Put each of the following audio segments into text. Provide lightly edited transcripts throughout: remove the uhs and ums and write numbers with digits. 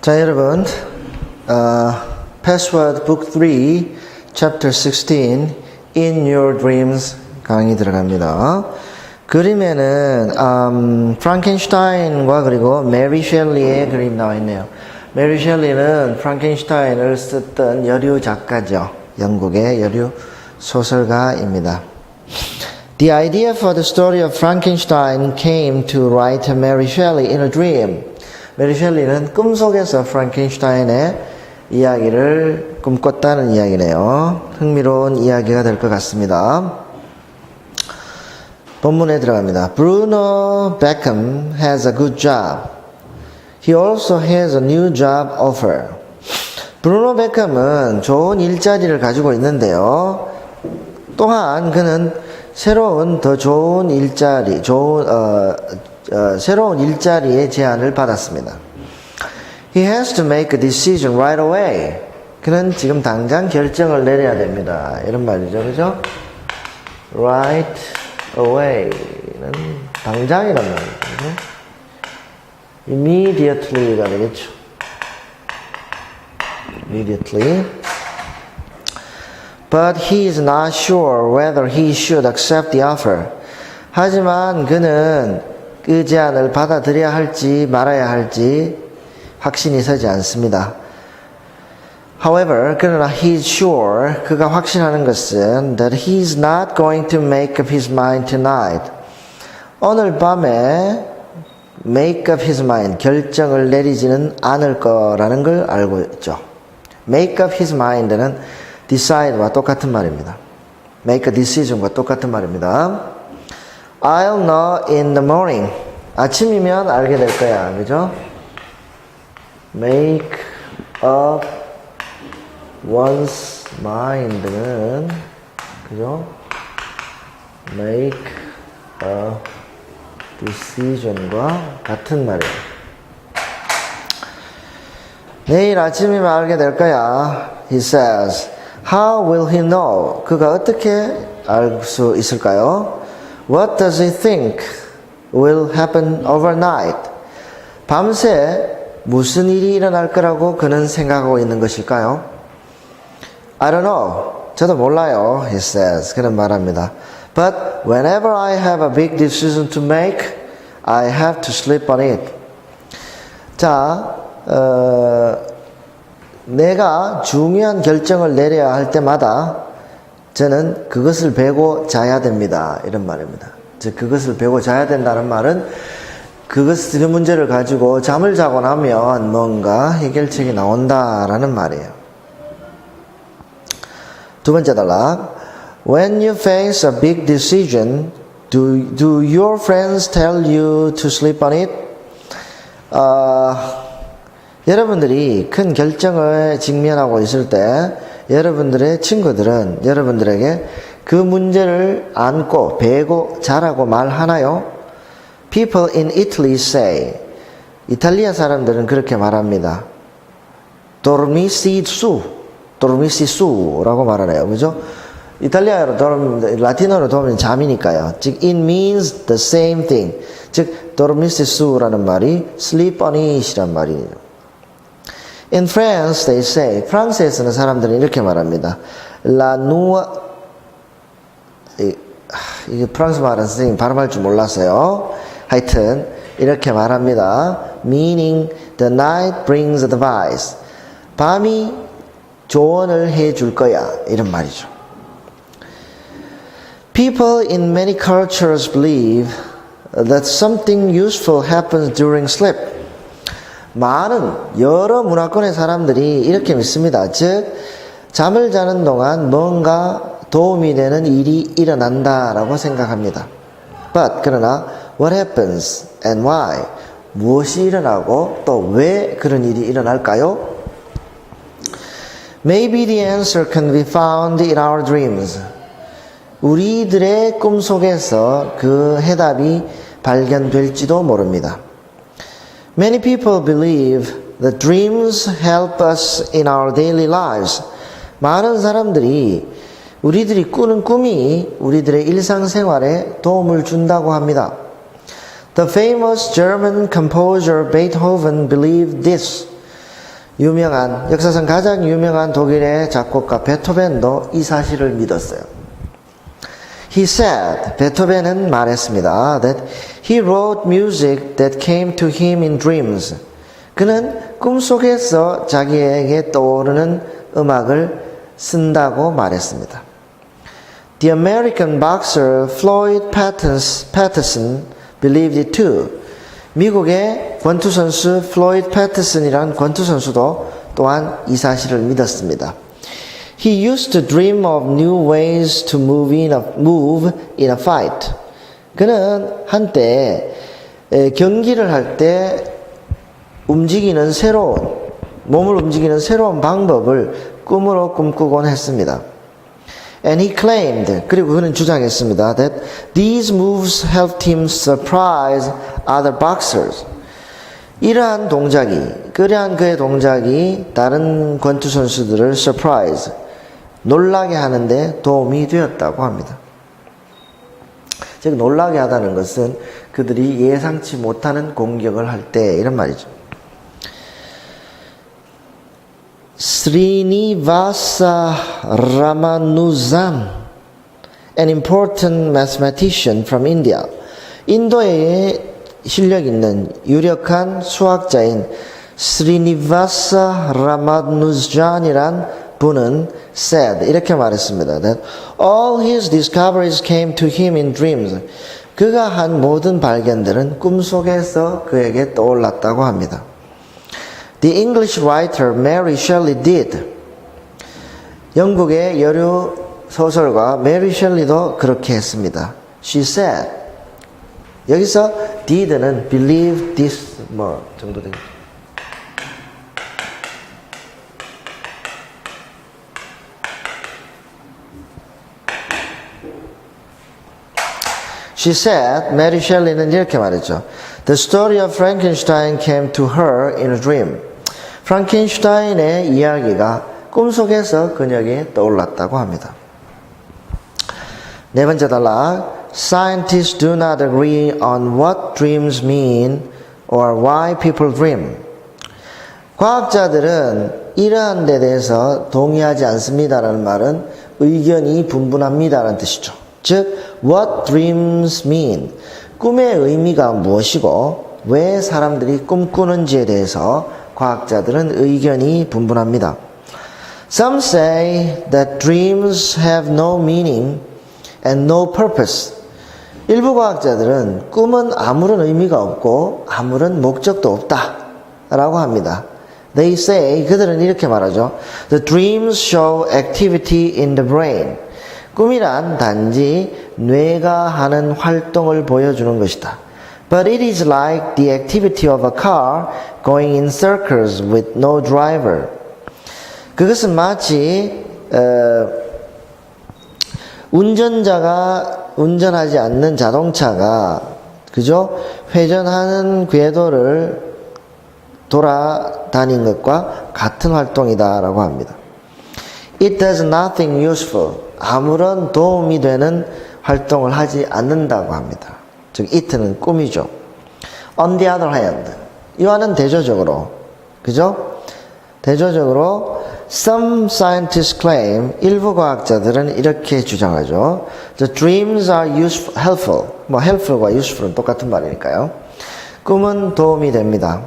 자, 여러분, Password Book 3, Chapter 16, In Your Dreams 강의 들어갑니다. 그림에는 프랑켄슈타인과 그리고 메리 셸리의 그림 나와 있네요. 메리 셸리는 프랑켄슈타인을 썼던 여류 작가죠. 영국의 여류 소설가입니다. The idea for the story of Frankenstein came to writer Mary Shelley in a dream. 메리 셸리는 꿈속에서 프랑켄슈타인의 이야기를 꿈꿨다는 이야기네요. 흥미로운 이야기가 될 것 같습니다. 본문에 들어갑니다. Bruno Beckham has a good job. He also has a new job offer. 브루노 베컴은 좋은 일자리를 가지고 있는데요. 또한 그는 새로운 더 좋은 일자리, 새로운 일자리의 제안을 받았습니다. He has to make a decision right away. 그는 지금 당장 결정을 내려야 됩니다. 이런 말이죠, 그죠? Right away는 당장이란 말이죠. Immediately가 되겠죠. Immediately. But he is not sure whether he should accept the offer. 하지만 그는 그 제안을 받아들여야 할지 말아야 할지 확신이 서지 않습니다. However, 그러나 he is sure, 그가 확신하는 것은 that he is not going to make up his mind tonight. 오늘 밤에 make up his mind, 결정을 내리지는 않을 거라는 걸 알고 있죠. make up his mind는 decide와 똑같은 말입니다. make a decision과 똑같은 말입니다. I'll know in the morning. 아침이면 알게 될 거야. 그죠? make up one's mind는 그죠? make a decision과 같은 말이에요. 내일 아침이면 알게 될 거야. He says. How will he know? 그가 어떻게 알 수 있을까요? What does he think will happen overnight? 밤새 무슨 일이 일어날 거라고 그는 생각하고 있는 것일까요? I don't know. 저도 몰라요. He says. 그는 말합니다. But whenever I have a big decision to make, I have to sleep on it. 자, 내가 중요한 결정을 내려야 할 때마다 저는 그것을 베고 자야 됩니다. 이런 말입니다. 즉 그것을 베고 자야 된다는 말은 그 문제를 가지고 잠을 자고 나면 뭔가 해결책이 나온다라는 말이에요. 두 번째 단락. When you face a big decision, do your friends tell you to sleep on it? 여러분들이 큰 결정을 직면하고 있을 때 여러분들의 친구들은 여러분들에게 그 문제를 안고 베고 자라고 말하나요? People in Italy say, 이탈리아 사람들은 그렇게 말합니다. Dormissi su라고 말하네요. 그죠? 이탈리아어로 라틴어로 도우면 잠이니까요. 즉 it means the same thing. 즉 dormissi su라는 말이 sleep on it이란 말이에요. In France, they say, 프랑스에서는 사람들은 이렇게 말합니다. La nuit, 이게 프랑스 말은 선생님 발음할 줄 몰랐어요. 하여튼, 이렇게 말합니다. Meaning, the night brings advice. 밤이 조언을 해줄 거야. 이런 말이죠. People in many cultures believe that something useful happens during sleep. 많은 여러 문화권의 사람들이 이렇게 믿습니다. 즉 잠을 자는 동안 뭔가 도움이 되는 일이 일어난다라고 생각합니다. But 그러나 what happens and why? 무엇이 일어나고 또 왜 그런 일이 일어날까요? Maybe the answer can be found in our dreams. 우리들의 꿈속에서 그 해답이 발견될지도 모릅니다. Many people believe that dreams help us in our daily lives. 많은 사람들이 우리들이 꾸는 꿈이 우리들의 일상생활에 도움을 준다고 합니다. The famous German composer Beethoven believed this. 역사상 가장 유명한 독일의 작곡가 베토벤도 이 사실을 믿었어요. He said, 베토벤은 말했습니다. That he wrote music that came to him in dreams. 그는 꿈속에서 자기에게 떠오르는 음악을 쓴다고 말했습니다. The American boxer Floyd Patterson believed it too. 미국의 권투 선수 플로이드 패터슨이라는 권투 선수도 또한 이 사실을 믿었습니다. He used to dream of new ways to move in a fight. 그는 한때 경기를 할 때 몸을 움직이는 새로운 방법을 꿈으로 꿈꾸곤 했습니다. And he claimed, 그리고 그는 주장했습니다. That these moves helped him surprise other boxers. 그러한 그의 동작이 다른 권투 선수들을 surprise, 놀라게 하는데 도움이 되었다고 합니다. 즉, 놀라게 하다는 것은 그들이 예상치 못하는 공격을 할 때 이런 말이죠. Srinivasa Ramanujan, an important mathematician from India. 인도에 실력 있는 유력한 수학자인 Srinivasa Ramanujan이란 분은 said, 이렇게 말했습니다. That all his discoveries came to him in dreams. 그가 한 모든 발견들은 꿈속에서 그에게 떠올랐다고 합니다. The English writer Mary Shelley did. 영국의 여류 소설가 메리 셸리도 그렇게 했습니다. She said. 여기서 did는 believe this 정도 됩니다. She said, 메리 셸리는 이렇게 말했죠. The story of Frankenstein came to her in a dream. 프랑켄슈타인의 이야기가 꿈속에서 그녀에게 떠올랐다고 합니다. 네 번째 단락. Scientists do not agree on what dreams mean or why people dream. 과학자들은 이러한 데 대해서 동의하지 않습니다라는 말은 의견이 분분합니다라는 뜻이죠. 즉, what dreams mean. 꿈의 의미가 무엇이고 왜 사람들이 꿈꾸는지에 대해서 과학자들은 의견이 분분합니다. Some say that dreams have no meaning and no purpose. 일부 과학자들은 꿈은 아무런 의미가 없고 아무런 목적도 없다 라고 합니다. They say, 그들은 이렇게 말하죠. The dreams show activity in the brain. 꿈이란 단지 뇌가 하는 활동을 보여주는 것이다. But it is like the activity of a car going in circles with no driver. 그것은 마치 운전자가 운전하지 않는 자동차가 그죠? 회전하는 궤도를 돌아다닌 것과 같은 활동이다라고 합니다. It does nothing useful. 아무런 도움이 되는 활동을 하지 않는다고 합니다. 즉, it는 꿈이죠. On the other hand, 이와는 대조적으로, 그죠? 대조적으로, some scientists claim, 일부 과학자들은 이렇게 주장하죠. The dreams are helpful. helpful과 useful은 똑같은 말이니까요. 꿈은 도움이 됩니다.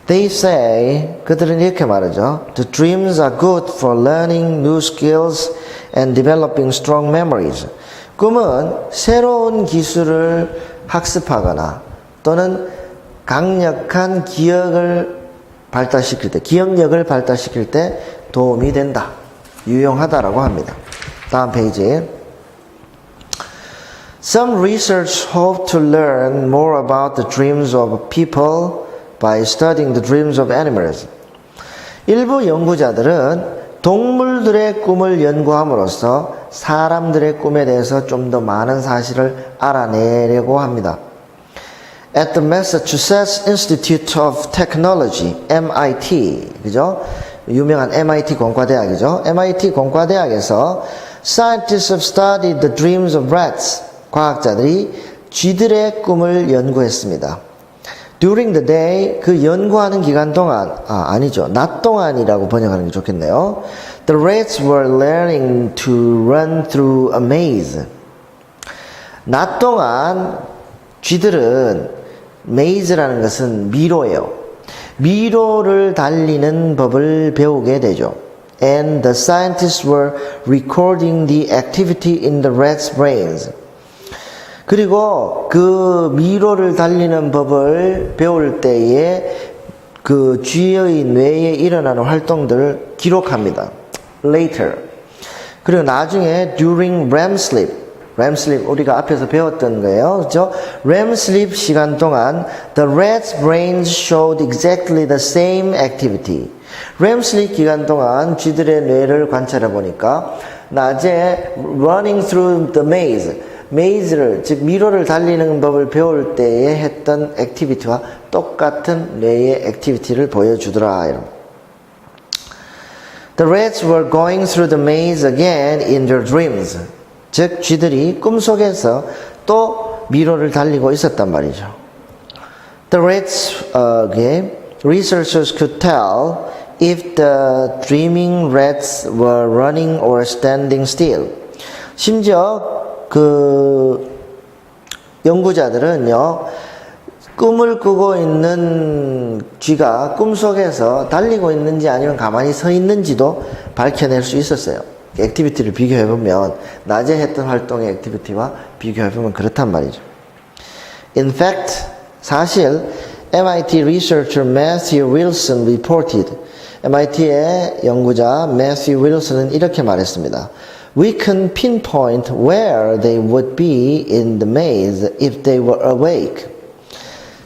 They say, 그들은 이렇게 말하죠. The dreams are good for learning new skills and developing strong memories. 꿈은 새로운 기술을 학습하거나 또는 강력한 기억력을 발달시킬 때 도움이 된다. 유용하다라고 합니다. 다음 페이지. Some researchers hope to learn more about the dreams of people by studying the dreams of animals. 일부 연구자들은 동물들의 꿈을 연구함으로써 사람들의 꿈에 대해서 좀 더 많은 사실을 알아내려고 합니다. At the Massachusetts Institute of Technology, MIT, 그죠? 유명한 MIT 공과대학이죠. MIT 공과대학에서 Scientists have studied the dreams of rats. 과학자들이 쥐들의 꿈을 연구했습니다. During the day, 그 연구하는 기간 동안, 아니죠. 낮 동안이라고 번역하는 게 좋겠네요. The rats were learning to run through a maze. 낮 동안 쥐들은 maze라는 것은 미로예요. 미로를 달리는 법을 배우게 되죠. And the scientists were recording the activity in the rats' brains. 그리고 그 미로를 달리는 법을 배울 때에 그 쥐의 뇌에 일어나는 활동들을 기록합니다. Later. 그리고 나중에 during REM sleep. REM sleep 우리가 앞에서 배웠던 거예요. 그렇죠? REM sleep 시간 동안 the rat's brains showed exactly the same activity. REM sleep 기간 동안 쥐들의 뇌를 관찰해 보니까 낮에 running through the maze, 메이즈를 즉 미로를 달리는 법을 배울 때에 했던 액티비티와 똑같은 뇌의 액티비티를 보여주더라. The rats were going through the maze again in their dreams. 즉 쥐들이 꿈속에서 또 미로를 달리고 있었단 말이죠. The rats, researchers could tell if the dreaming rats were running or standing still. 심지어 그 연구자들은요, 꿈을 꾸고 있는 쥐가 꿈속에서 달리고 있는지 아니면 가만히 서 있는지도 밝혀낼 수 있었어요. 액티비티를 비교해보면 낮에 했던 활동의 액티비티와 비교해보면 그렇단 말이죠. In fact, 사실 MIT researcher Matthew Wilson reported, MIT의 연구자 Matthew Wilson은 이렇게 말했습니다. We can pinpoint where they would be in the maze if they were awake.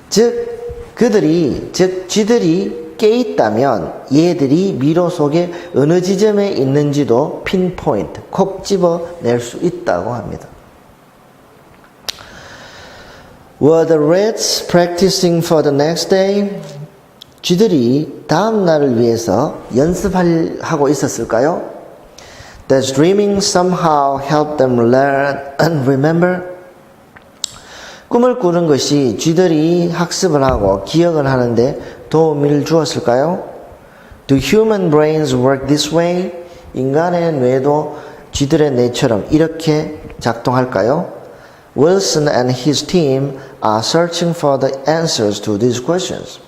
즉 쥐들이 깨 있다면 얘들이 미로 속에 어느 지점에 있는지도 pinpoint, 콕 집어낼 수 있다고 합니다. Were the rats practicing for the next day? 쥐들이 다음 날을 위해서 연습하고 있었을까요? Does dreaming somehow help them learn and remember? 꿈을 꾸는 것이 쥐들이 학습을 하고 기억을 하는데 도움을 주었을까요? Do human brains work this way? 인간의 뇌도 쥐들의 뇌처럼 이렇게 작동할까요? Wilson and his team are searching for the answers to these questions.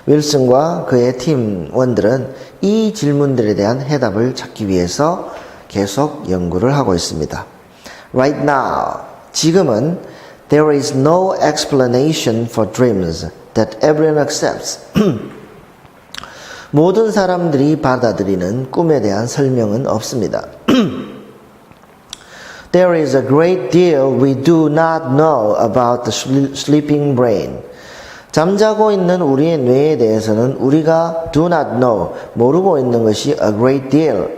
윌슨과 그의 팀원들은 이 질문들에 대한 해답을 찾기 위해서 계속 연구를 하고 있습니다. Right now, 지금은 there is no explanation for dreams that everyone accepts. 모든 사람들이 받아들이는 꿈에 대한 설명은 없습니다. There is a great deal we do not know about the sleeping brain. 잠자고 있는 우리의 뇌에 대해서는 우리가 do not know, 모르고 있는 것이 a great deal,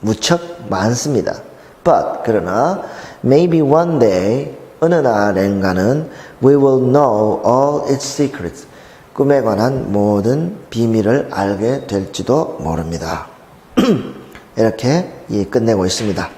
무척 많습니다. But, 그러나, maybe one day, 어느 날엔가는 we will know all its secrets. 꿈에 관한 모든 비밀을 알게 될지도 모릅니다. 이렇게 끝내고 있습니다.